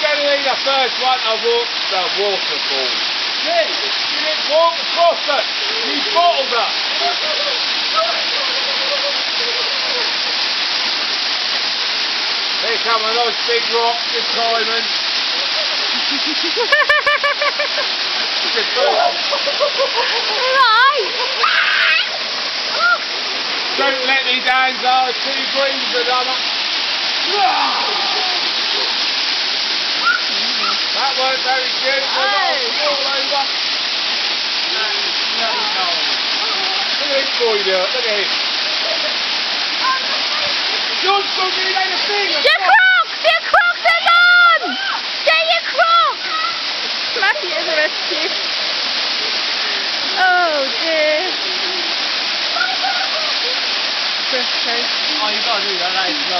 going to be the first one to walk the waterfall. Yeah, you didn't walk across it. You bottled it. Here come a nice big rock this time. Don't let me down, Zara. 2 greens are done up. That weren't very good. All over. Look at this boy do it. Look at him. John's going to do the thing. The crocs are gone! Get your crocs! Fluffy is a rescue. Oh dear. Oh, you got to do that. That is